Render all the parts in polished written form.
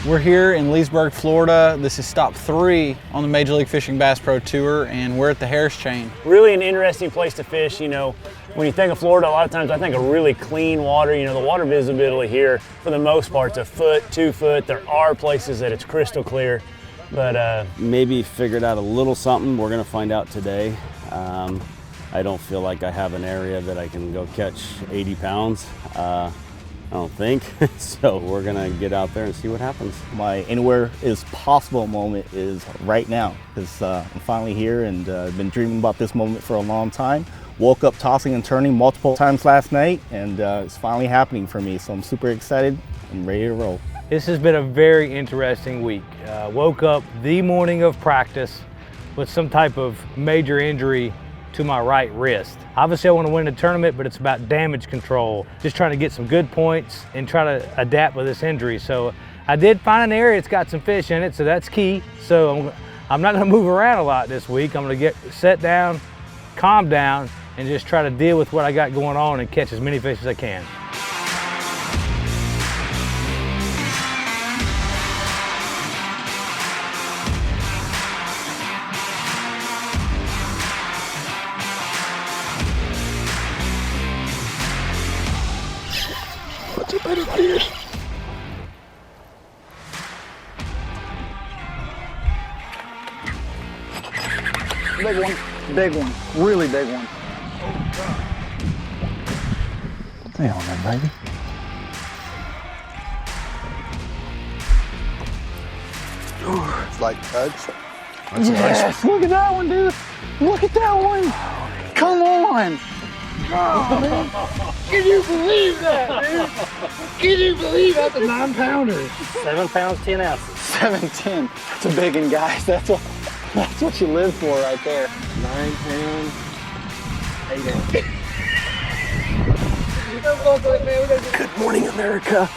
We're here in Leesburg, Florida. This is stop 3 on the Major League Fishing Bass Pro Tour, and we're at the Harris Chain. Really an interesting place to fish. You know, when you think of Florida, a lot of times I think of really clean water. You know, the water visibility here, for the most part, is 1 foot, 2 foot. There are places that it's crystal clear, but maybe figured out a little something. We're gonna find out today. I don't feel like I have an area that I can go catch 80 pounds. I don't think. So we're gonna get out there and see what happens. My anywhere is possible moment is right now, because I'm finally here, and I've been dreaming about this moment for a long time. Woke up tossing and turning multiple times last night, and it's finally happening for me. So I'm super excited. I'm ready to roll. This has been a very interesting week. Woke up the morning of practice with some type of major injury to my right wrist. Obviously I want to win the tournament, but it's about damage control. Just trying to get some good points and try to adapt with this injury. So I did find an area that's got some fish in it, so that's key. So I'm not gonna move around a lot this week. I'm gonna get set down, calm down, and just try to deal with what I got going on and catch as many fish as I can. What's a better fish? Big one, really big one. Stay on there, baby. Ooh, it's like touch. That's Yes, look at that one, dude. Look at that one. Come on. Oh, man. Can you believe that, dude? Can you believe that's a 9-pounder? 7 pounds, 10 ounces. 710. That's a big one, guys. That's what you live for right there. 9 pounds, 8 ounces. Good morning, America.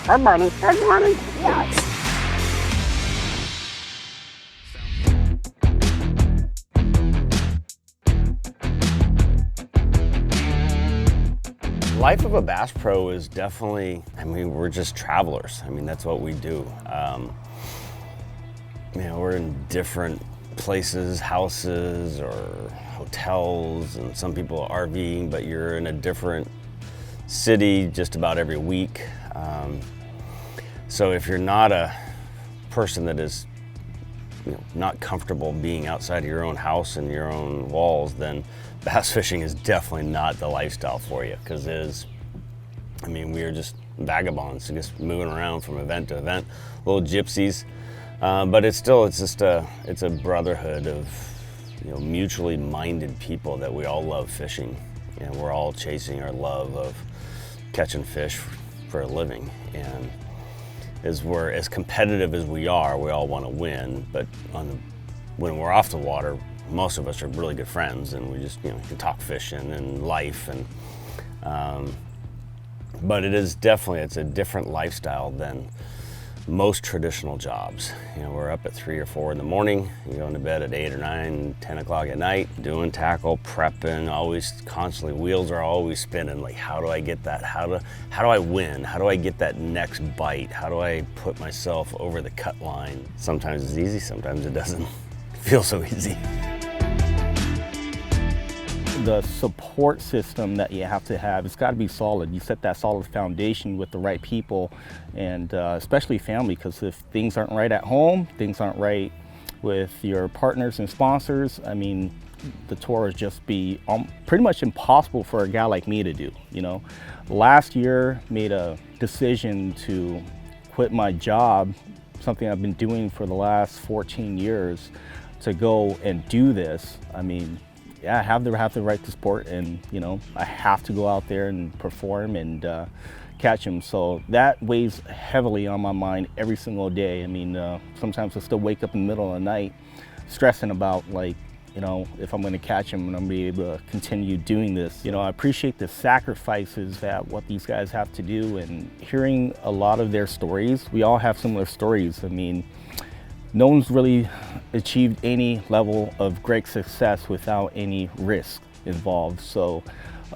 Good morning. Good morning. Yes. Life of a bass pro is definitely, I mean, we're just travelers. I mean, that's what we do. You know, we're in different places, houses or hotels, and some people are RVing, but you're in a different city just about every week. So if you're not a person that is, you know, not comfortable being outside of your own house and your own walls, then bass fishing is definitely not the lifestyle for you, because it is, I mean, we are just vagabonds, just moving around from event to event, little gypsies. But it's a brotherhood of, you know, mutually minded people that we all love fishing, and we're all chasing our love of catching fish for a living. And as we're as competitive as we are, we all want to win. But when we're off the water, most of us are really good friends, and we just, you know, can talk fishing and life. And but it's a different lifestyle than most traditional jobs. You know, we're up at 3 or 4 in the morning, you go into bed at 8 or 9, 10 o'clock at night, doing tackle, prepping, always constantly, wheels are always spinning. Like, how do I get that? How do I win? How do I get that next bite? How do I put myself over the cut line? Sometimes it's easy, sometimes it doesn't feel so easy. The support system that you have to have, it's got to be solid. You set that solid foundation with the right people, and especially family, because if things aren't right at home, things aren't right with your partners and sponsors, I mean, the tour would just be pretty much impossible for a guy like me to do, you know. Last year, made a decision to quit my job, something I've been doing for the last 14 years, to go and do this. I mean, yeah, I have the right to sport, and, you know, I have to go out there and perform and catch them. So that weighs heavily on my mind every single day. I mean, sometimes I still wake up in the middle of the night stressing about, like, you know, if I'm going to catch them and I'm going to be able to continue doing this. You know, I appreciate the sacrifices that what these guys have to do, and hearing a lot of their stories. We all have similar stories. I mean, no one's really achieved any level of great success without any risk involved. So,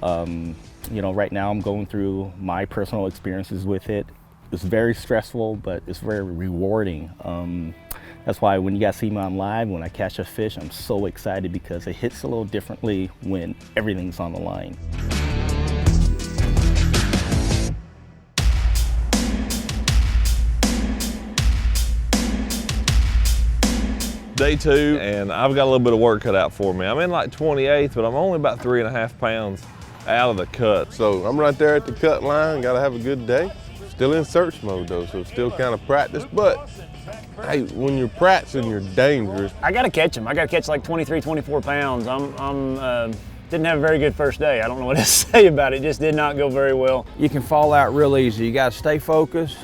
you know, right now I'm going through my personal experiences with it. It's very stressful, but it's very rewarding. That's why when you guys see me on live, when I catch a fish, I'm so excited because it hits a little differently when everything's on the line. Day 2, and I've got a little bit of work cut out for me. I'm in like 28th, but I'm only about 3.5 pounds out of the cut. So I'm right there at the cut line, gotta have a good day. Still in search mode though, so still kind of practice, but hey, when you're practicing, you're dangerous. I gotta catch them. I gotta catch like 23, 24 pounds. Didn't have a very good first day. I don't know what to say about it. Just did not go very well. You can fall out real easy. You gotta stay focused.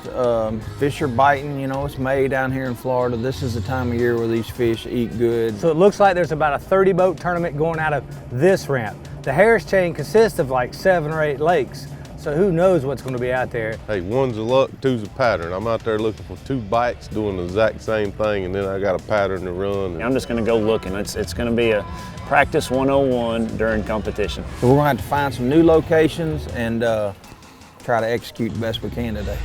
Fish are biting, you know, it's May down here in Florida. This is the time of year where these fish eat good. So it looks like there's about a 30 boat tournament going out of this ramp. The Harris chain consists of like 7 or 8 lakes. So who knows what's gonna be out there. Hey, one's a luck, two's a pattern. I'm out there looking for 2 bites, doing the exact same thing, and then I got a pattern to run. I'm just gonna go looking. It's gonna be a practice 101 during competition. So we're gonna have to find some new locations and try to execute the best we can today.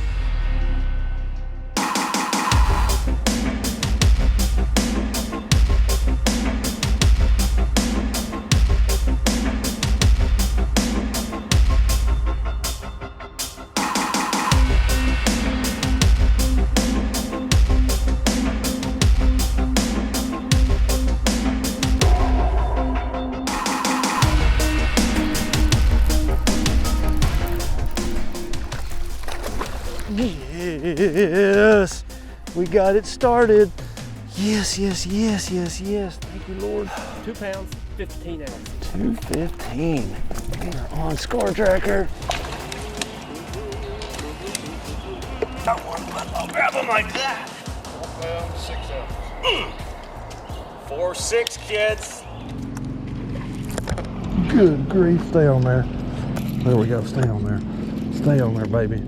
Yes, we got it started. Yes, yes, yes, yes, yes. Thank you, Lord. 2 pounds, 15 ounces. 215. We're on score tracker. I'll grab him like that. 1 pound, 6 ounces. 4-6, kids. Good grief, stay on there. There we go, stay on there. Stay on there, baby.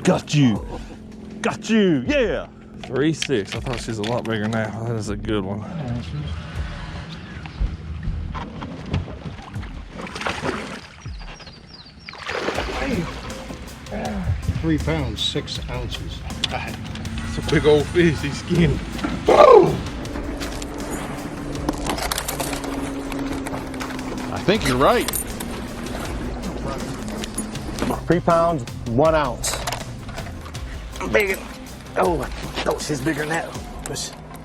Got you. Got you. Yeah. 3-6. I thought she was a lot bigger now. That is a good one. 3 pounds, 6 ounces. It's a big old fish, he's skinny. I think you're right. 3 pounds, 1 ounce. Big. Oh, she's bigger than that.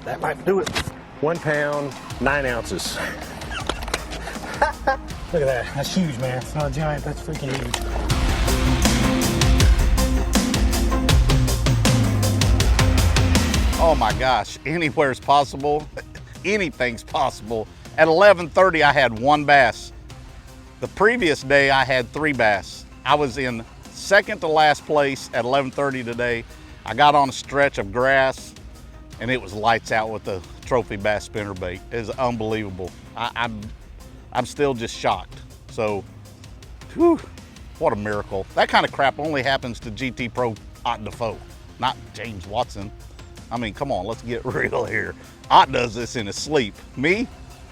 That might do it. 1 pound, 9 ounces. Look at that. That's huge, man. It's not a giant. That's freaking huge. Oh my gosh, anywhere's possible. Anything's possible. At 11:30, I had 1 bass. The previous day, I had 3 bass. I was in second to last place at 11:30 today. I got on a stretch of grass, and it was lights out with the trophy bass spinnerbait. It was unbelievable. I'm still just shocked. So, whew, what a miracle. That kind of crap only happens to GT Pro Ott Defoe, not James Watson. I mean, come on, let's get real here. Ott does this in his sleep. Me,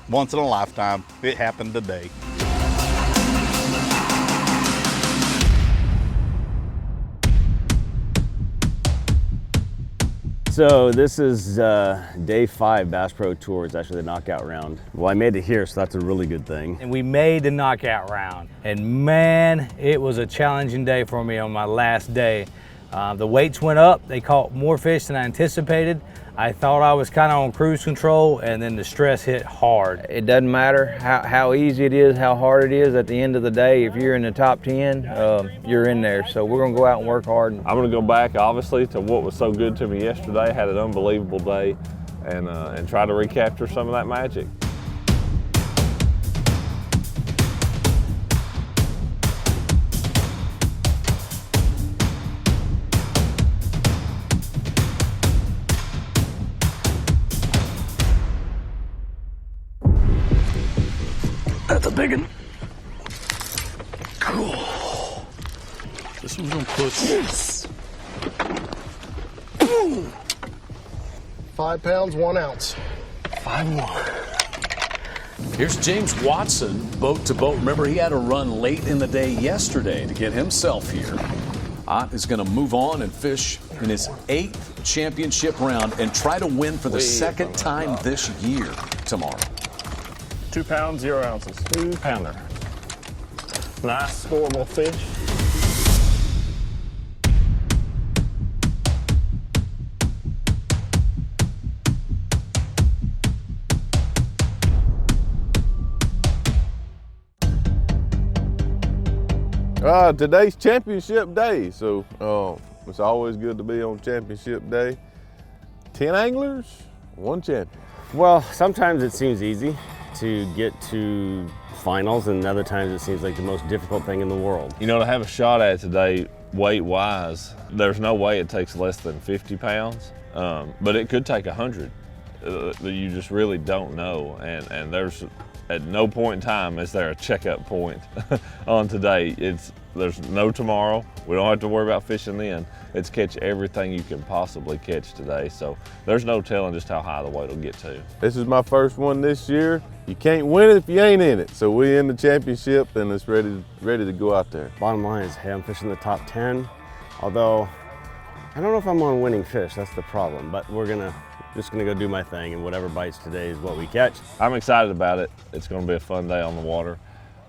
once in a lifetime. It happened today. So this is day 5 Bass Pro Tour. It's actually the knockout round. Well, I made it here, so that's a really good thing. And we made the knockout round. And man, it was a challenging day for me on my last day. The weights went up. They caught more fish than I anticipated. I thought I was kind of on cruise control, and then the stress hit hard. It doesn't matter how easy it is, how hard it is. At the end of the day, if you're in the top 10, you're in there. So we're gonna go out and work hard. I'm gonna go back, obviously, to what was so good to me yesterday. Had an unbelievable day, and try to recapture some of that magic. That's a big one. Cool. This one's gonna push. Yes. 5 pounds, 1 ounce. 5-1. Here's James Watson, boat to boat. Remember, he had a run late in the day yesterday to get himself here. Ott is going to move on and fish in his 8th championship round and try to win for the second time this year tomorrow. 2 pounds, 0 ounces. 2-pounder. Nice, scoreable fish. Today's championship day, so it's always good to be on championship day. 10 anglers, 1 champion. Well, sometimes it seems easy to get to finals, and other times it seems like the most difficult thing in the world. You know, to have a shot at it today, weight-wise, there's no way it takes less than 50 pounds, but it could take 100. You just really don't know, and there's at no point in time is there a checkup point on today. There's no tomorrow. We don't have to worry about fishing then. It's catch everything you can possibly catch today. So there's no telling just how high the weight will get to. This is my first one this year. You can't win it if you ain't in it. So we in the championship and it's ready to go out there. Bottom line is, hey, I'm fishing the top 10. Although, I don't know if I'm on winning fish, that's the problem. But just gonna go do my thing, and whatever bites today is what we catch. I'm excited about it. It's gonna be a fun day on the water.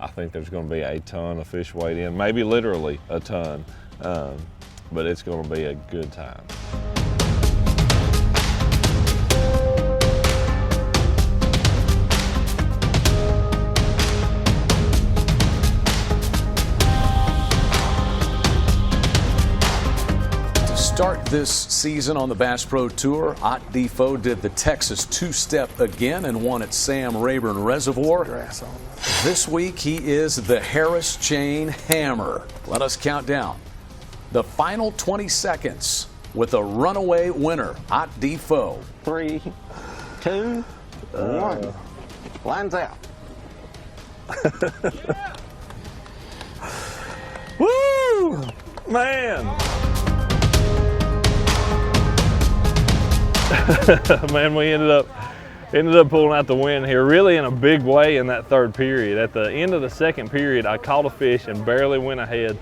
I think there's gonna be a ton of fish weighed in, maybe literally a ton, but it's gonna be a good time. Start this season on the Bass Pro Tour, Ott Defoe did the Texas two-step again and won at Sam Rayburn Reservoir. This week he is the Harris Chain Hammer. Let us count down the final 20 seconds with a runaway winner, Ott Defoe. 3, 2, 1. Lines out. Woo! Man! Man, we ended up pulling out the win here really in a big way in that third period. At the end of the second period, I caught a fish and barely went ahead,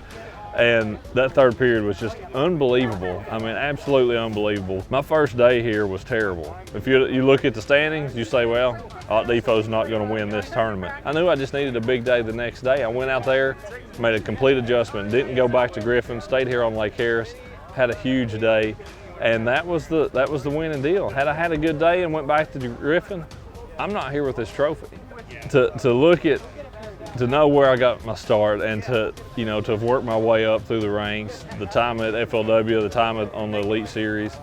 and that third period was just unbelievable. I mean, absolutely unbelievable. My first day here was terrible. If you look at the standings, you say, well, Ott Defoe's not going to win this tournament. I knew I just needed a big day the next day. I went out there, made a complete adjustment, didn't go back to Griffin, stayed here on Lake Harris, had a huge day. And that was the winning deal. Had I had a good day and went back to Griffin, I'm not here with this trophy. To know where I got my start and to have worked my way up through the ranks, the time at FLW, the time on the Elite Series,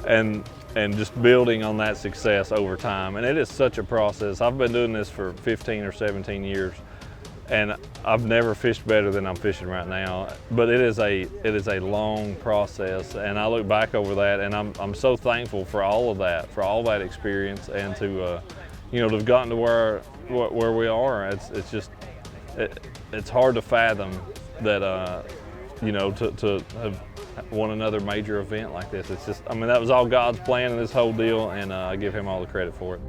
and just building on that success over time. And it is such a process. I've been doing this for 15 or 17 years. And I've never fished better than I'm fishing right now. But it is a long process, and I look back over that, and I'm so thankful for all of that, for all that experience, and to have gotten to where we are. It's hard to fathom that to have won another major event like this. It's just, I mean, that was all God's plan in this whole deal, and I give Him all the credit for it.